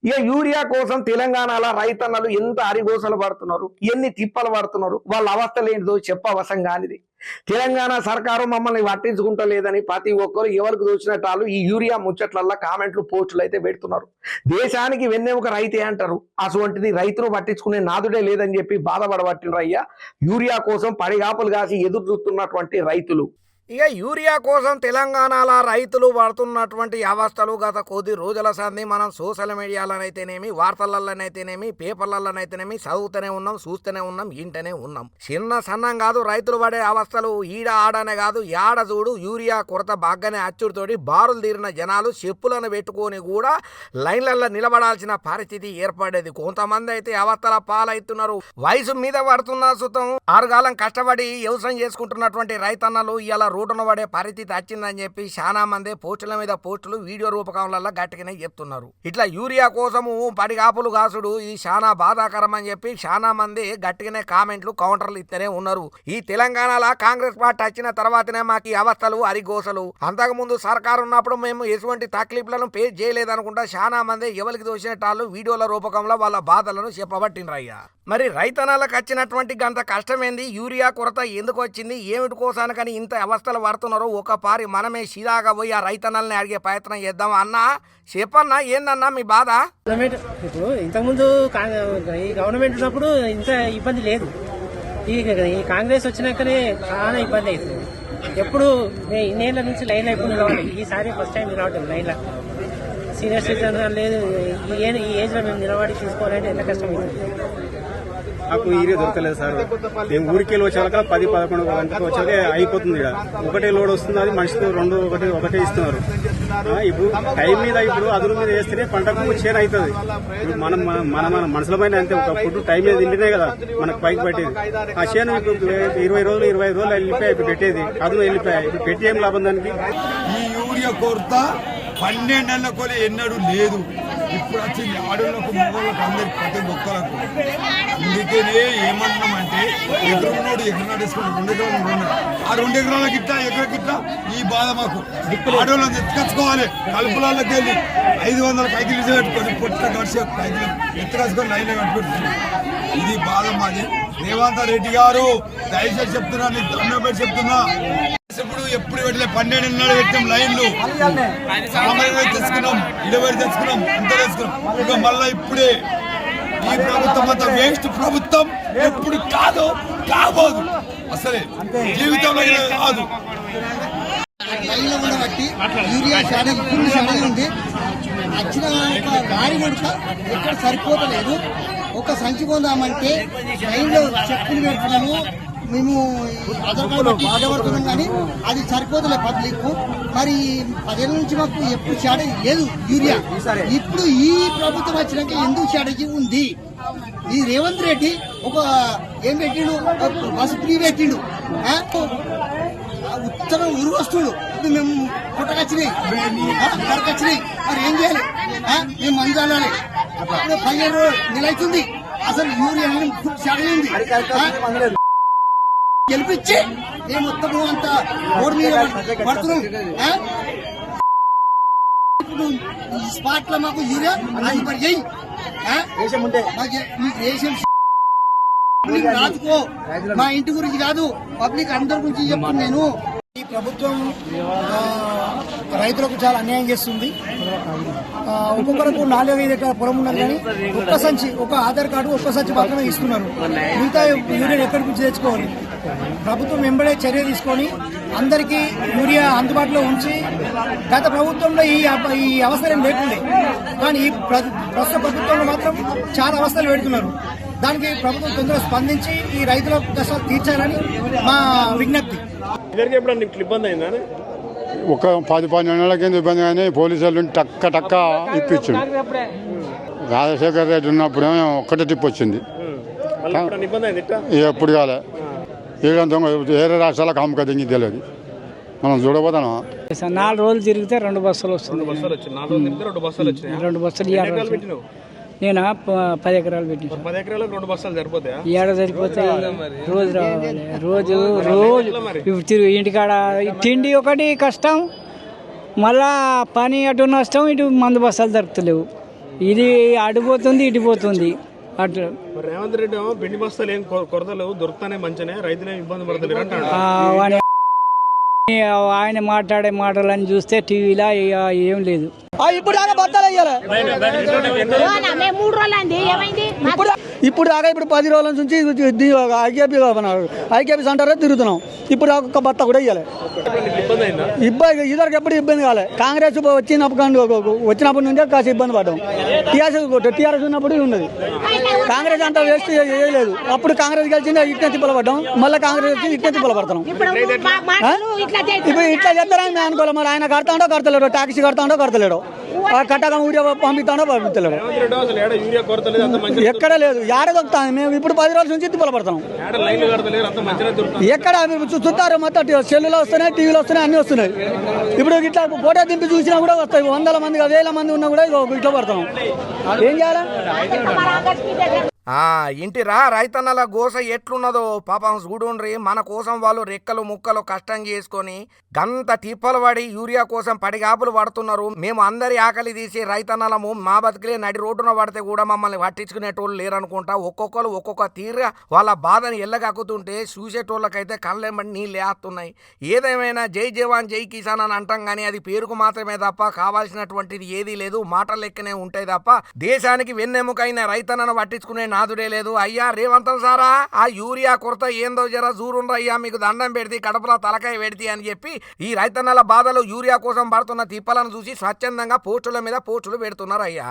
ఇక యూరియా కోసం తెలంగాణలో రైతన్నలు ఎంత అరిగోసలు పడుతున్నారు, ఎన్ని తిప్పలు పడుతున్నారు, వాళ్ళ అవస్థలు ఏంటిదో చెప్పవసం కానిది. తెలంగాణ సర్కారు మమ్మల్ని పట్టించుకుంటలేదని ప్రతి ఒక్కరు ఎవరికి దోచినట్టు ఈ యూరియా ముచ్చట్లల్లో కామెంట్లు పోస్టులు అయితే పెడుతున్నారు. దేశానికి వెన్నెముక రైతే అంటారు, అటువంటిది రైతును పట్టించుకునే నాదుడే లేదని చెప్పి బాధపడబట్టినరు అయ్యా యూరియా కోసం పడిగాపులు కాసి ఎదురు చూస్తున్నటువంటి రైతులు. ఇక యూరియా కోసం తెలంగాణలో రైతులు పడుతున్నటువంటి అవస్థలు గత కొద్ది రోజుల సంది మనం సోషల్ మీడియాలోనైతేనేమి, వార్తలలోనైతేనేమి, పేపర్లలోనైతేనేమి చదువుతూనే ఉన్నాం, చూస్తూనే ఉన్నాం, ఇంటనే ఉన్నాం. చిన్న సన్నం కాదు రైతులు పడే అవస్థలు. ఈడ ఆడనే కాదు, యాడ చూడు యూరియా కొరత బాగానే అచ్చుడితోటి బారులు తీరిన జనాలు చెప్పులను పెట్టుకొని కూడా లైన్లలో నిలబడాల్సిన పరిస్థితి ఏర్పడేది. కొంతమంది అయితే అవస్థల పాలవుతున్నారు. వయసు మీద పడుతున్న సుతం 6 కాలం కష్టపడి వ్యవసాయం చేసుకుంటున్నటువంటి రైతన్నలు ఇలా రోడ్డున పడే పరిస్థితి వచ్చిందని చెప్పి చాలా మంది పోస్టుల మీద పోస్టులు వీడియో రూపకంలో గట్టిగానే చెప్తున్నారు. ఇట్లా యూరియా కోసము పడిగాపులు కాసుడు ఇది చాలా బాధాకరం అని చెప్పి చాలా మంది గట్టిగానే కామెంట్లు కౌంటర్లు ఇస్తూనే ఉన్నారు. ఈ తెలంగాణలో కాంగ్రెస్ పార్టీ వచ్చిన తర్వాతనే మాకు ఈ అవస్థలు అరిగోసలు. అంతకుముందు సర్కారు ఉన్నప్పుడు మేము ఎటువంటి తక్లీఫ్లను ఫేస్ చేయలేదనుకుంటా చాలా మంది ఎవరికి దోచినట్టు వీడియోల రూపకంలో వాళ్ళ బాధలను చెప్పబట్టినరయ్యా. మరి రైతనాలకు వచ్చినటువంటి గంత కష్టమేంది, యూరియా కొరత ఎందుకు వచ్చింది, ఏమిటి కోసానికని ఇంత అవస్థలు పడుతున్నారో ఒక పారి మనమే సిరాగా పోయి ఆ రైతనాలని అడిగే ప్రయత్నం చేద్దాం. అన్నా చెప్పన్నా, ఏందన్నా మీ బాధ? ఇప్పుడు ఇంతకుముందు ఈ గవర్నమెంట్ ఉన్నప్పుడు ఇంత ఇబ్బంది లేదు. ఈ కాంగ్రెస్ వచ్చినాకనే చాలా ఇబ్బంది అవుతుంది. ఎప్పుడు ఇన్నేళ్ల నుంచి లైన్లో ఎప్పుడు నిలబడి, ఈసారి ఫస్ట్ టైం నిలబడ్డాం లైన్లో. సీనియర్ సిటిజన్ లేదు, ఈ ఏజ్ లో మేము నిలబడి తీసుకోవాలంటే ఎంత కష్టం అవుతుంది. నాకు ఈరే దొరకలేదు సార్. మేము ఊరికి వెళ్ళి వచ్చాక 10-11 గంటలకు వచ్చాకే అయిపోతుంది. ఒకటే లోడ్ వస్తుంది, అది మనిషికి 2 ఒకటే ఇస్తున్నారు. ఇప్పుడు టైం మీద ఇప్పుడు అదురు మీద వేస్తేనే పంటకు చేను అవుతుంది. ఇప్పుడు మనం మన మనసుల పైన అంతే, ఒక ఫుడ్ టైం మీద తింటేనే కదా మనకు పైకి పెట్టేది. ఆ చేను ఇప్పుడు 20 రోజులు 25 రోజులు వెళ్ళిపోయి ఇప్పుడు పెట్టేది, అదును వెళ్ళిపోయాయి. ఇప్పుడు పెట్టి ఏం లాభం దానికి? ఈ యూరియా కొరత 12 నెలల కొలే ఎన్నడూ లేదు. ఇప్పుడు వచ్చింది ఆడోళ్ళకు, మగోళ్ళకు, అందరికి ప్రతి ఒక్కరికి. అందుకనే ఏమంటున్నామంటే ఎదురున్నోడు ఎక్కడ నడుచుకోండి 2 ఎకరాలు 2 ఆ 2 ఎకరాలకి ఇట్లా ఎకరకి ఇట్లా ఈ బాధ మాకు. ఆడోళ్ళని ఎత్తుకొచ్చుకోవాలి, కలుపులకి వెళ్ళి 500 కైకిలు పెట్టుకొని పొట్ట కలిసి కైకిలు ఎత్తుకొచ్చుకొని లైన్లో కట్టుకుంటున్నాం. ఇది బాధ మాది. రేవంత్ రెడ్డి గారు దయచేసి చెప్తున్నా, నీకు దండం పెట్టి చెప్తున్నా. ఇప్పుడు ఎప్పుడు పెట్టలే 12 నెలలు పెట్టాం లైన్లు, సామాన్యంగా తెచ్చుకున్నాం, 20 తెచ్చుకున్నాం, అంత తెచ్చుకున్నాం. ఇక మళ్ళా ఇప్పుడే ఈ ప్రభుత్వం అంతా వేస్ట్ ప్రభుత్వం. ఎప్పుడు కాదు, కాబోదు, అసలే జీవితంలో కాదు. లైన్లో ఉండబట్టి యూరియా షాడేజ్, ఫుల్ షాడేజ్ ఉంది. వచ్చిన గాడి కొడుక ఎక్కడ సరిపోతలేదు. ఒక సంచి కొందామంటే లైన్లో చెప్పులు పెడుతున్నాము, మేము ఆధార్ కార్డు బట్టి బాధపడుతున్నాం, కానీ అది సరిపోతలే పబ్లిక్. మరి 10 ఏళ్ళ నుంచి మాకు ఎప్పుడు షాడేజ్ లేదు యూరియా. ఇప్పుడు ఈ ప్రభుత్వం వచ్చినాక ఎందుకు షాడేజ్ ఉంది? ఈ రేవంత్ రెడ్డి ఒక ఏం పెట్టిండు, బస్సు ఫ్రీ పెట్టిండు, ఉత్తరం ఊరు వస్తుడు. ఇప్పుడు మేము పుట్టకొచ్చినాయి, కరకొచ్చినాయి, మరి ఏం చేయాలి? మేము మందు చల్లాలి. ఇప్పుడు 15 నెల అవుతుంది. అసలు యూరియా షాడేజ్ ఉంది. గెలిపించి మేము మొత్తం అంతా రోడ్డు మీద పడుతున్నాం. ఇప్పుడు స్పాట్ లో మాకు యూరియా రాదుకో, మా ఇంటి గురించి కాదు, పబ్లిక్ అందరి గురించి చెప్తున్నాను నేను. ఈ ప్రభుత్వం రైతులకు చాలా అన్యాయం చేస్తుంది. ఒక్కొక్కరికి 4-5 ఎకరాల పొలం ఉన్నది, కానీ ఒక్క సంచి, ఒక ఆధార్ కార్డు, ఒక్క సంచి మాత్రమే ఇస్తున్నారు. మిగతా యూరియా ఎక్కడి నుంచి తెచ్చుకోవాలి? ప్రభుత్వం వెంబడే చర్య తీసుకొని అందరికీ యూరియా అందుబాటులో ఉంచి, గత ప్రభుత్వంలో ఈ అవసరం లేకుండే, కానీ ఈ ప్రస్తుత ప్రభుత్వంలో మాత్రం చాలా అవస్థలు పెడుతున్నారు. దానికి ప్రభుత్వం తొందరగా స్పందించి ఈ రైతుల కష్టాలు తీర్చాలని మా విజ్ఞప్తి. ఇబ్బంది అయిందా? ఒక 10-12 నెలల కింద ఇబ్బంది, కానీ పోలీసులు టక్క ఇప్పించు. రాజశేఖర్ రెడ్డి ఉన్నప్పుడేమో ఒక్కటే టిప్ వచ్చింది, ఎప్పుడు కాలే. వేరే రాష్ట్రాలకు అమ్మక దింగి తెలియదు, మనం చూడబోతాం. 4 రోజులు తిరిగితే 2 బస్సులు వస్తుంది. 2 బస్సులు నేను 10 ఎకరాలు పెట్టి 10 ఎకరాలకు 2 బస్తాలు సరిపోతాయా? ఏడ సరిపోతాయి. రోజు రావాలి, రోజు తిరుగు ఇంటికాడ తిండి ఒకటి కష్టం, మళ్ళా పని అటు నష్టం, ఇటు మందు బస్తాలు దొరుకుతలేవు. ఇది అడిపోతుంది ఇటుపోతుంది అట్లా. మరి రేవంత్ రెడ్డి ఏమో పిండి బస్తాలు ఏం కొరతలు దొరుకుతానే మంచినే రైతులే ఇబ్బంది పడతలేరు అంటాడు. ఆయన మాట్లాడే మాటలని చూస్తే టీవీలో ఏం లేదు. ఇప్పుడు దాకా బత్తాలు వేయాలి. ఇప్పుడు దాకా 10 రోజుల నుంచి ఐకేపీ సెంటర్ తిరుగుతున్నాం. ఇప్పుడు దాకా ఒక్క బత్త కూడా వేయాలి. ఇబ్బంది ఇద్దరికి ఎప్పుడు ఇబ్బంది కాలే. కాంగ్రెస్ వచ్చినప్పటి నుంచే కాస్త ఇబ్బంది పడ్డాం. టీఆర్ఎస్ ఉన్నప్పుడు ఉన్నది. కాంగ్రెస్ అంతా వేస్ట్ చేయలేదు. అప్పుడు కాంగ్రెస్ గెలిచింది ఇట్నే తిప్పలు పడ్డాం. మళ్ళీ కాంగ్రెస్ వచ్చి ఇట్నే తిప్పలు పడుతున్నాం. ఇప్పుడు ఇట్లా చెప్తారని మేము అనుకోవాలి. మరి ఆయన కడతాడో కడతలేడు, ట్యాక్సీ కడతాడో కడతలేడు, కట్టగా ఊరియా పంపిస్తాడో పంపించలేడు. ఎక్కడ లేదు, ఏడ దొరుకుతాం. మేము ఇప్పుడు 10 రోజుల నుంచి తిప్పలు పడుతున్నాం. ఎక్కడ చూస్తారు మొత్తం సెల్లులో వస్తున్నాయి, టీవీలో వస్తున్నాయి, అన్ని వస్తున్నాయి. ఇప్పుడు ఇట్లా ఫోటో దింపి చూసినా కూడా వస్తాయి. 100 మంది 1000 మంది ఉన్నా కూడా ఇట్లా పడుతున్నాం. ఏం చేయాలి? ఇంటిరా రైతన్నల గోస ఎట్లున్నదో పాపం చూడుండ్రి. మన కోసం వాళ్ళు రెక్కలు ముక్కలు కష్టం చేసుకొని గంత తిప్పలు పడి యూరియా కోసం పడిగాపులు పడుతున్నారు. మేము అందరి ఆకలి తీసి రైతన్నలము మా బతికిలే నడి రోడ్డున పడితే కూడా మమ్మల్ని పట్టించుకునేటోళ్ళు లేరనుకుంటా. ఒక్కొక్కరు ఒక్కొక్క తీరుగా వాళ్ళ బాధని ఎల్లగక్కుతుంటే చూసేటోళ్ళకైతే కళ్ళెంబడి నీళ్ళు వేస్తున్నాయి. ఏదేమైనా జై జవాన్ జై కిసాన్ అని అంటాం కానీ అది పేరుకు మాత్రమే తప్ప కావాల్సినటువంటిది ఏదీ లేదు. మాటల లెక్కనే ఉంటాయి తప్ప దేశానికి వెన్నెముకైన రైతన్నను పట్టించుకునే నాదుడే లేదు. అయ్యా రేవంత్ సారా, ఆ యూరియా కొరత ఏందో జర చూరుండ్రయ్యా, మీకు దండం పెడితే కడపలో తలకాయ పెడితే అని చెప్పి ఈ రైతన్నల బాధలు యూరియా కోసం పడుతున్న తిప్పలను చూసి స్వచ్ఛందంగా పోస్టుల మీద పోస్టులు పెడుతున్నారు అయ్యా.